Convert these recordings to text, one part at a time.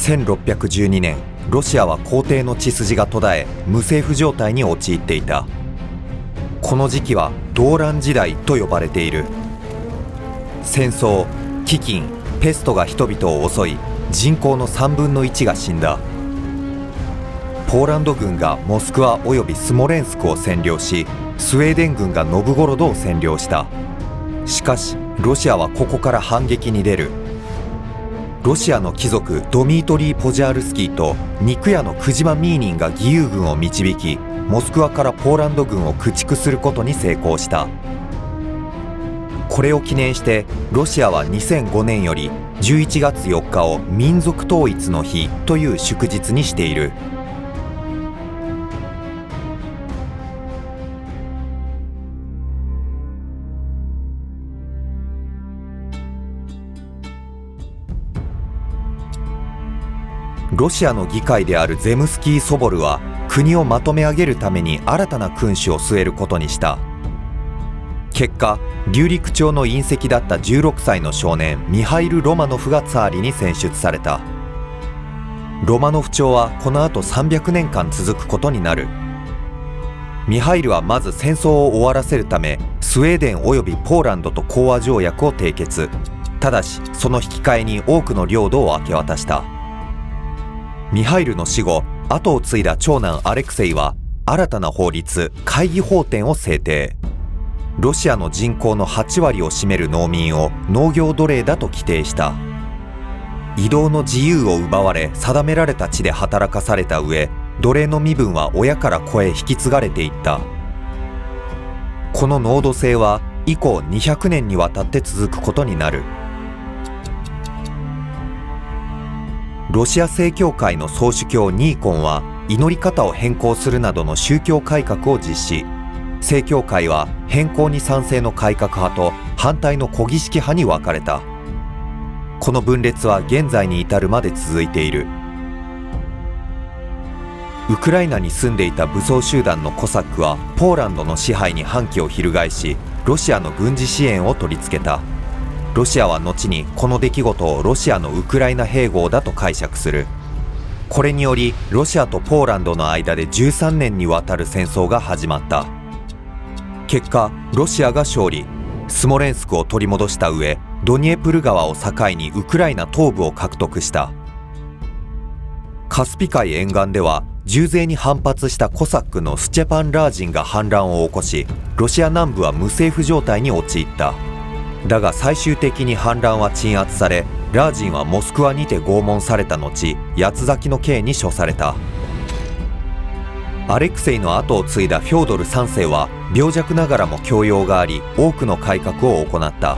1612年、ロシアは皇帝の血筋が途絶え、無政府状態に陥っていた。この時期は動乱時代と呼ばれている。戦争、飢饉、ペストが人々を襲い、人口の3分の1が死んだ。ポーランド軍がモスクワおよびスモレンスクを占領し、スウェーデン軍がノブゴロドを占領した。しかしロシアはここから反撃に出る。ロシアの貴族ドミートリー・ポジャールスキーと肉屋のクジマ・ミーニンが義勇軍を導き、モスクワからポーランド軍を駆逐することに成功した。これを記念してロシアは2005年より11月4日を民族統一の日という祝日にしている。ロシアの議会であるゼムスキー・ソボルは国をまとめ上げるために新たな君主を据えることにした。結果、リュリク朝の隕石だった16歳の少年ミハイル・ロマノフがツァーリに選出された。ロマノフ朝はこの後300年間続くことになる。ミハイルはまず戦争を終わらせるためスウェーデンおよびポーランドと講和条約を締結。ただしその引き換えに多くの領土を明け渡した。ミハイルの死後、後を継いだ長男アレクセイは新たな法律会議法典を制定。ロシアの人口の8割を占める農民を農業奴隷だと規定した。移動の自由を奪われ定められた地で働かされた上、奴隷の身分は親から子へ引き継がれていった。この農土制は以降200年にわたって続くことになる。ロシア正教会の総主教ニーコンは祈り方を変更するなどの宗教改革を実施。正教会は変更に賛成の改革派と反対の古儀式派に分かれた。この分裂は現在に至るまで続いている。ウクライナに住んでいた武装集団のコサックはポーランドの支配に反旗を翻し、ロシアの軍事支援を取り付けた。ロシアは後にこの出来事をロシアのウクライナ併合だと解釈する。これによりロシアとポーランドの間で13年にわたる戦争が始まった。結果、ロシアが勝利、スモレンスクを取り戻した上、ドニエプル川を境にウクライナ東部を獲得した。カスピ海沿岸では重税に反発したコサックのスチェパン・ラージンが反乱を起こし、ロシア南部は無政府状態に陥った。だが最終的に反乱は鎮圧され、ラージンはモスクワにて拷問された後、八つ裂きの刑に処された。アレクセイの後を継いだフョードル3世は病弱ながらも教養があり、多くの改革を行った。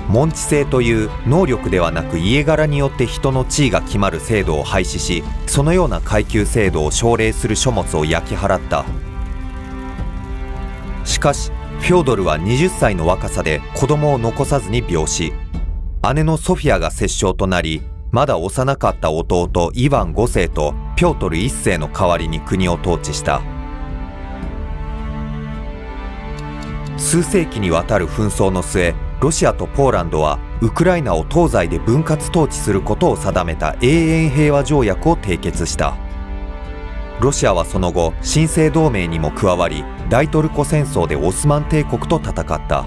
門地制という能力ではなく家柄によって人の地位が決まる制度を廃止し、そのような階級制度を奨励する書物を焼き払った。しかしフョードルは20歳の若さで子供を残さずに病死。姉のソフィアが摂政となり、まだ幼かった弟イヴァン5世とピョートル1世の代わりに国を統治した。数世紀にわたる紛争の末、ロシアとポーランドはウクライナを東西で分割統治することを定めた永遠平和条約を締結した。ロシアはその後新生同盟にも加わり、大トルコ戦争でオスマン帝国と戦った。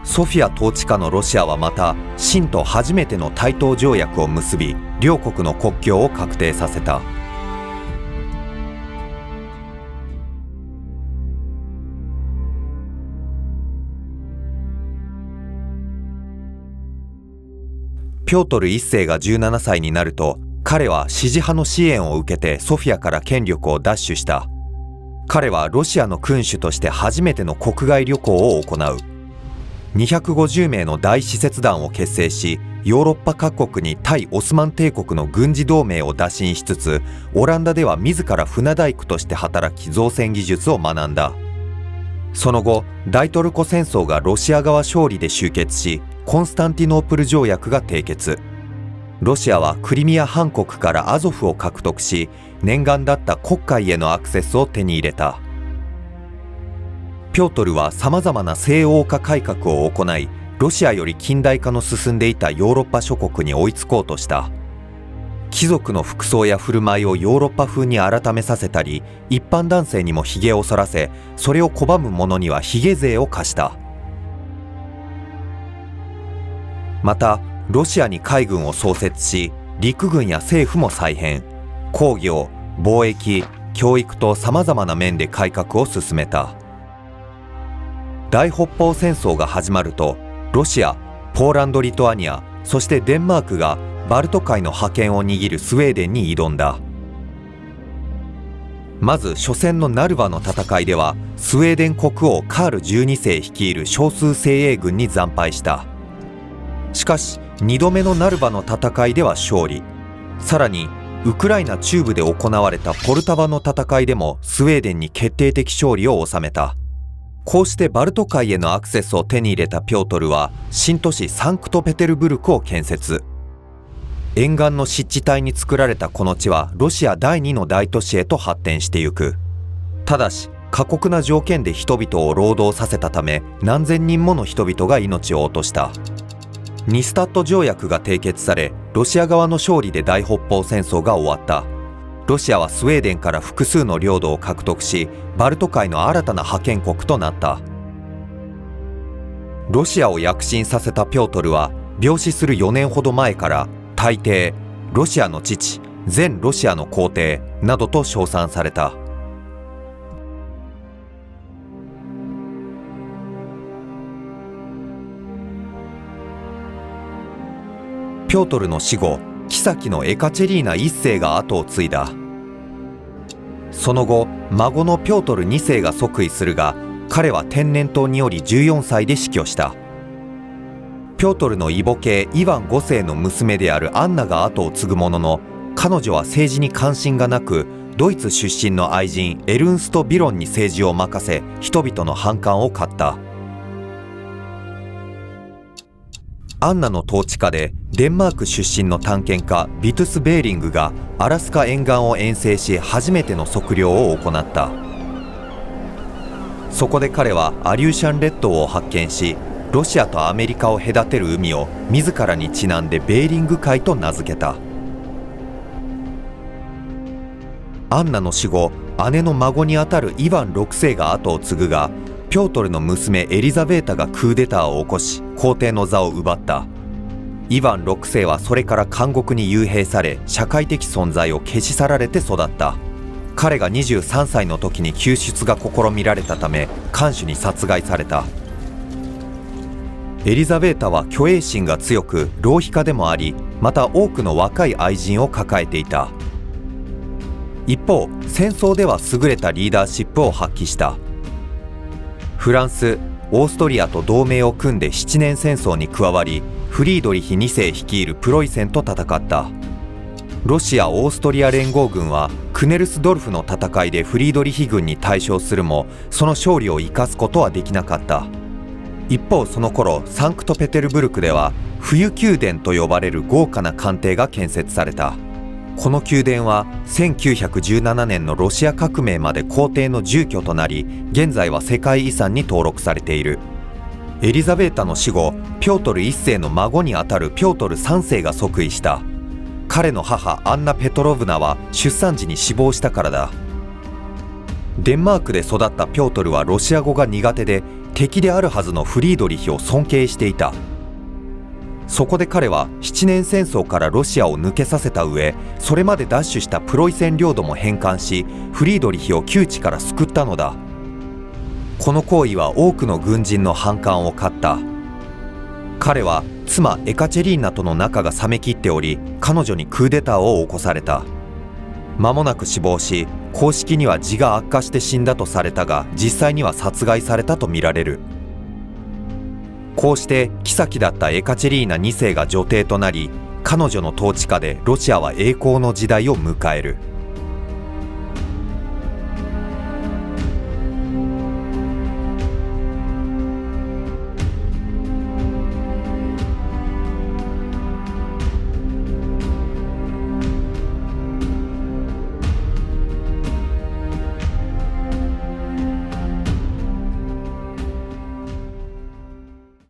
ソフィア統治下のロシアはまた清と初めての対等条約を結び、両国の国境を確定させた。ピョートル1世が17歳になると、彼は支持派の支援を受けてソフィアから権力を奪取した。彼はロシアの君主として初めての国外旅行を行う。250名の大使節団を結成し、ヨーロッパ各国に対オスマン帝国の軍事同盟を打診しつつ、オランダでは自ら船大工として働き造船技術を学んだ。その後、大トルコ戦争がロシア側勝利で終結し、コンスタンティノープル条約が締結。ロシアはクリミア半国からアゾフを獲得し、念願だった黒海へのアクセスを手に入れた。ピョートルはさまざまな西欧化改革を行い、ロシアより近代化の進んでいたヨーロッパ諸国に追いつこうとした。貴族の服装や振る舞いをヨーロッパ風に改めさせたり、一般男性にも髭を剃らせ、それを拒む者には髭税を課した。またロシアに海軍を創設し、陸軍や政府も再編、工業、貿易、教育とさまざまな面で改革を進めた。大北方戦争が始まると、ロシア、ポーランド・リトアニア、そしてデンマークがバルト海の覇権を握るスウェーデンに挑んだ。まず初戦のナルバの戦いでは、スウェーデン国王カール12世率いる少数精鋭軍に惨敗した。しかし2度目のナルバの戦いでは勝利。さらにウクライナ中部で行われたポルタバの戦いでもスウェーデンに決定的勝利を収めた。こうしてバルト海へのアクセスを手に入れたピョートルは新都市サンクトペテルブルクを建設。沿岸の湿地帯に作られたこの地はロシア第2の大都市へと発展してゆく。ただし過酷な条件で人々を労働させたため、何千人もの人々が命を落とした。ニスタット条約が締結され、ロシア側の勝利で大北方戦争が終わった。ロシアはスウェーデンから複数の領土を獲得し、バルト海の新たな覇権国となった。ロシアを躍進させたピョートルは病死する4年ほど前から大帝、ロシアの父、全ロシアの皇帝などと称賛された。ピョートルの死後、妃のエカチェリーナ1世が後を継いだ。その後、孫のピョートル2世が即位するが、彼は天然痘により14歳で死去した。ピョートルの異母系イヴァン5世の娘であるアンナが後を継ぐものの、彼女は政治に関心がなく、ドイツ出身の愛人エルンスト・ビロンに政治を任せ、人々の反感を買った。アンナの統治下でデンマーク出身の探検家ビトゥス・ベーリングがアラスカ沿岸を遠征し、初めての測量を行った。そこで彼はアリューシャン列島を発見し、ロシアとアメリカを隔てる海を自らにちなんでベーリング海と名付けた。アンナの死後、姉の孫にあたるイヴァン6世が後を継ぐが、ピョートルの娘エリザベータがクーデターを起こし、皇帝の座を奪った。イヴァン6世はそれから監獄に幽閉され、社会的存在を消し去られて育った。彼が23歳の時に救出が試みられたため、看守に殺害された。エリザベータは虚栄心が強く、浪費家でもあり、また多くの若い愛人を抱えていた。一方、戦争では優れたリーダーシップを発揮した。フランス、オーストリアと同盟を組んで7年戦争に加わり、フリードリヒ2世率いるプロイセンと戦った。ロシア・オーストリア連合軍はクネルスドルフの戦いでフリードリヒ軍に大勝するも、その勝利を生かすことはできなかった。一方、その頃サンクトペテルブルクでは冬宮殿と呼ばれる豪華な官邸が建設された。この宮殿は1917年のロシア革命まで皇帝の住居となり、現在は世界遺産に登録されている。エリザベータの死後、ピョートル1世の孫にあたるピョートル3世が即位した。彼の母アンナ・ペトロヴナは出産時に死亡したからだ。デンマークで育ったピョートルはロシア語が苦手で、敵であるはずのフリードリヒを尊敬していた。そこで彼は7年戦争からロシアを抜けさせた上、それまで奪取したプロイセン領土も返還し、フリードリヒを窮地から救ったのだ。この行為は多くの軍人の反感を買った。彼は妻エカチェリーナとの仲が冷めきっており、彼女にクーデターを起こされた。間もなく死亡し、公式には痔が悪化して死んだとされたが、実際には殺害されたとみられる。こうして妃だったエカチェリーナ2世が女帝となり、彼女の統治下でロシアは栄光の時代を迎える。